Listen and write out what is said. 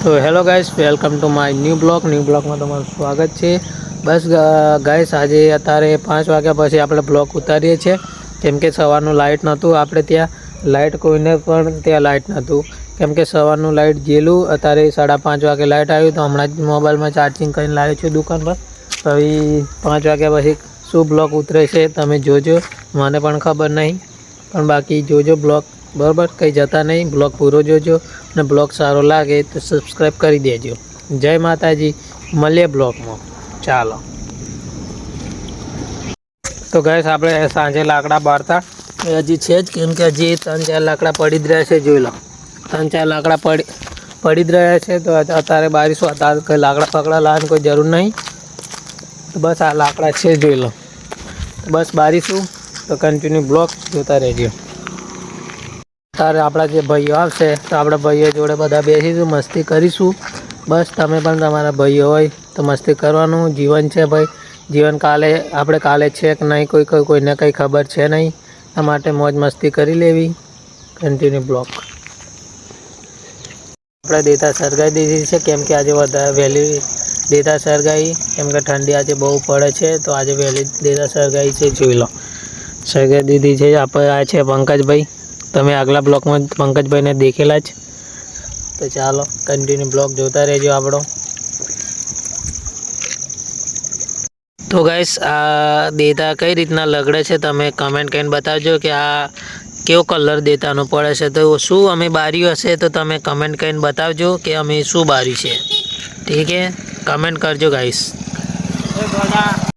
તો hello guys, welcome to my new બ્લોગમાં તમારું સ્વાગત છે। બસ ગાઈસ, આજે અત્યારે 5 વાગ્યા પછી આપણે બ્લોગ ઉતારીએ છીએ, કેમ કે સવારનું લાઇટ નહોતું। આપણે ત્યાં લાઇટ કોઈને પણ ત્યાં લાઇટ નહોતું, કેમ કે સવારનું લાઇટ ગયેલું। અત્યારે 5:30 વાગે લાઇટ આવ્યું, તો હમણાં જ મોબાઈલમાં ચાર્જિંગ કરીને લાવ્યો છું દુકાન પર। તો હવે 5 વાગ્યા પછી શું બ્લોગ ઉતરે છે તમે જોજો, મને પણ ખબર નહીં, પણ બાકી જોજો બ્લોગ, બરાબર? કંઈ જતા નહીં, બ્લોગ પૂરો જોજો, અને બ્લોગ સારો લાગે તો સબસ્ક્રાઈબ કરી દેજો। જય માતાજી, મળીએ બ્લોગમાં, ચાલો। તો ગાઈસ, આપણે સાંજે લાકડા બાળતા હજી છે જ, કેમ કે હજી 3-4 લાકડા પડી જ રહ્યા છે। જોઈ લો, 3-4 લાકડા પડી જ રહ્યા છે। તો અત્યારે બારીશું, અત્યારે કંઈ લાકડા પકડા લાવવાની કોઈ જરૂર નહીં, તો બસ આ લાકડા છે, જોઈ લો। બસ બારીશું, તો કન્ટિન્યુ બ્લોગ જોતા રહેજો। અત્યારે આપણા જે ભાઈઓ આવશે, તો આપણા ભાઈઓ જોડે બધા બેસીશું, મસ્તી કરીશું। બસ તમે પણ તમારા ભાઈઓ હોય તો મસ્તી કરવાનું, જીવન છે ભાઈ। જીવન આપણે કાલે છે કે નહીં, કોઈને કંઈ ખબર છે નહીં, આ માટે મોજ મસ્તી કરી લેવી। કન્ટિન્યુ બ્લોગ આપણે દેતા સળગાવી દીધી છે, કેમ કે આજે વધારે વહેલી દેતા સળગાવી, કેમ કે ઠંડી આજે બહુ પડે છે, તો આજે વહેલી દેતા સળગાવી છે। જોઈ લો, સળગાવી દીધી છે। આપણે આ છે પંકજભાઈ, તમે આગલા બ્લોગમાં પંકજભાઈને દેખેલા જ। તો ચાલો કન્ટિન્યુ બ્લોગ જોતા રહેજો આપણો। તો ગાઈસ, આ દેતા કઈ રીતના લગડે છે તમે કમેન્ટ કરીને બતાવજો, કે આ કેવો કલર દેતાનો પડે છે। તો શું અમે બાર્યું હશે તો તમે કમેન્ટ કરીને બતાવજો કે અમે શું બાર્યું છે, ઠીક છે? કમેન્ટ કરજો ગાઈસ।